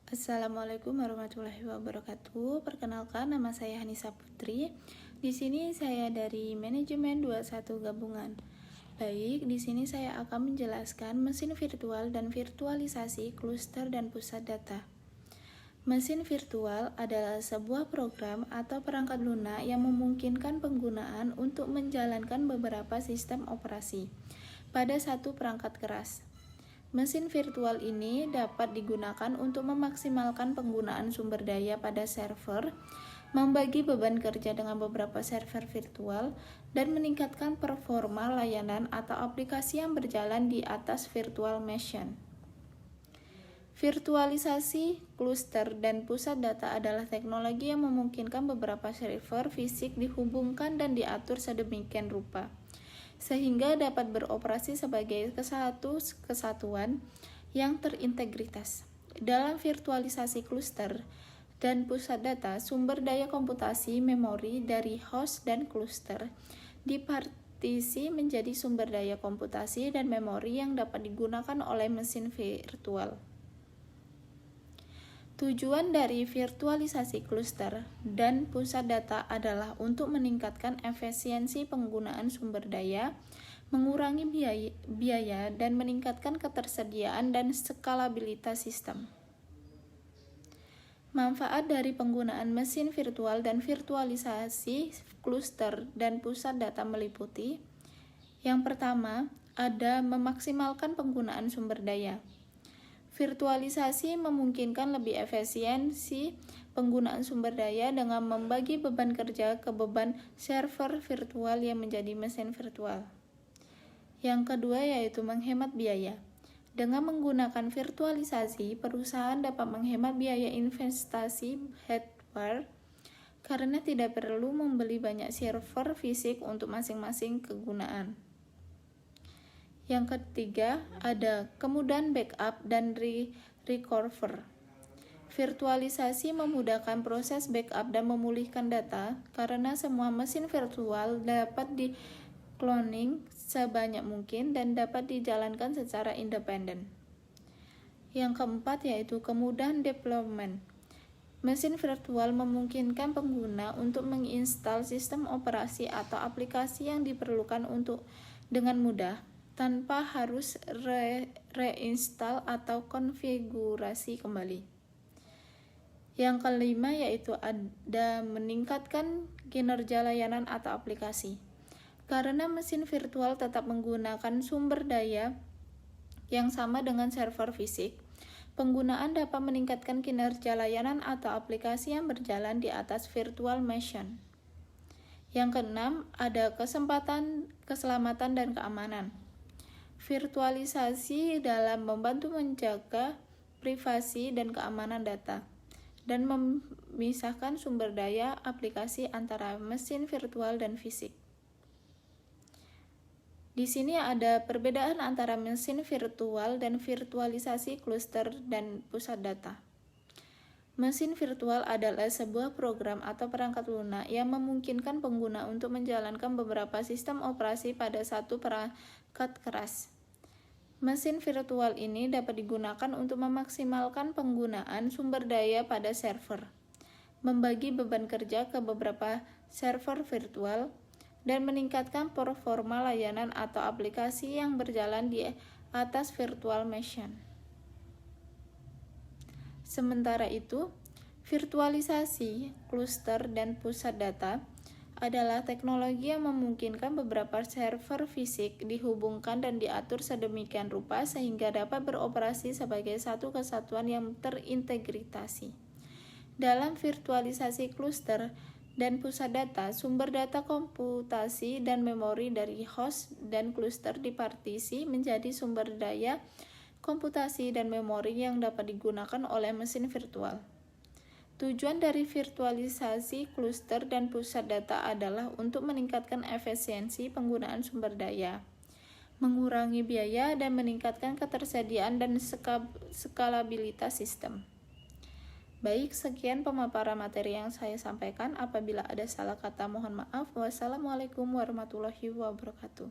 Assalamualaikum warahmatullahi wabarakatuh. Perkenalkan, nama saya Hanisa Putri. Di sini saya dari Manajemen 21 Gabungan. Baik, di sini saya akan menjelaskan mesin virtual dan virtualisasi kluster dan pusat data. Mesin virtual adalah sebuah program atau perangkat lunak yang memungkinkan penggunaan untuk menjalankan beberapa sistem operasi pada satu perangkat keras. Mesin virtual ini dapat digunakan untuk memaksimalkan penggunaan sumber daya pada server, membagi beban kerja dengan beberapa server virtual, dan meningkatkan performa layanan atau aplikasi yang berjalan di atas virtual machine. Virtualisasi, kluster, dan pusat data adalah teknologi yang memungkinkan beberapa server fisik dihubungkan dan diatur sedemikian rupa sehingga dapat beroperasi sebagai kesatuan yang terintegritas. Dalam virtualisasi kluster dan pusat data, sumber daya komputasi memori dari host dan kluster dipartisi menjadi sumber daya komputasi dan memori yang dapat digunakan oleh mesin virtual. Tujuan dari virtualisasi kluster dan pusat data adalah untuk meningkatkan efisiensi penggunaan sumber daya, mengurangi biaya dan meningkatkan ketersediaan dan skalabilitas sistem. Manfaat dari penggunaan mesin virtual dan virtualisasi kluster dan pusat data meliputi: yang pertama, ada memaksimalkan penggunaan sumber daya. Virtualisasi memungkinkan lebih efisiensi penggunaan sumber daya dengan membagi beban kerja ke beban server virtual yang menjadi mesin virtual. Yang kedua yaitu menghemat biaya. Dengan menggunakan virtualisasi, perusahaan dapat menghemat biaya investasi hardware karena tidak perlu membeli banyak server fisik untuk masing-masing kegunaan. Yang ketiga, ada kemudahan backup dan recover. Virtualisasi memudahkan proses backup dan memulihkan data karena semua mesin virtual dapat di-cloning sebanyak mungkin dan dapat dijalankan secara independen. Yang keempat yaitu kemudahan deployment. Mesin virtual memungkinkan pengguna untuk menginstal sistem operasi atau aplikasi yang diperlukan dengan mudah, tanpa harus reinstall atau konfigurasi kembali. Yang kelima yaitu ada meningkatkan kinerja layanan atau aplikasi. Karena mesin virtual tetap menggunakan sumber daya yang sama dengan server fisik, penggunaan dapat meningkatkan kinerja layanan atau aplikasi yang berjalan di atas virtual machine. Yang keenam, ada keselamatan dan keamanan. Virtualisasi dalam membantu menjaga privasi dan keamanan data dan memisahkan sumber daya aplikasi antara mesin virtual dan fisik. Di sini ada perbedaan antara mesin virtual dan virtualisasi kluster dan pusat data. Mesin virtual adalah sebuah program atau perangkat lunak yang memungkinkan pengguna untuk menjalankan beberapa sistem operasi pada satu perangkat keras. Mesin virtual ini dapat digunakan untuk memaksimalkan penggunaan sumber daya pada server, membagi beban kerja ke beberapa server virtual, dan meningkatkan performa layanan atau aplikasi yang berjalan di atas virtual machine. Sementara itu, virtualisasi, kluster, dan pusat data adalah teknologi yang memungkinkan beberapa server fisik dihubungkan dan diatur sedemikian rupa sehingga dapat beroperasi sebagai satu kesatuan yang terintegrasi. Dalam virtualisasi kluster dan pusat data, sumber data komputasi dan memori dari host dan kluster dipartisi menjadi sumber daya komputasi dan memori yang dapat digunakan oleh mesin virtual. Tujuan dari virtualisasi kluster dan pusat data adalah untuk meningkatkan efisiensi penggunaan sumber daya, mengurangi biaya, dan meningkatkan ketersediaan dan skalabilitas sistem. Baik, sekian pemaparan materi yang saya sampaikan. Apabila ada salah kata, mohon maaf. Wassalamualaikum warahmatullahi wabarakatuh.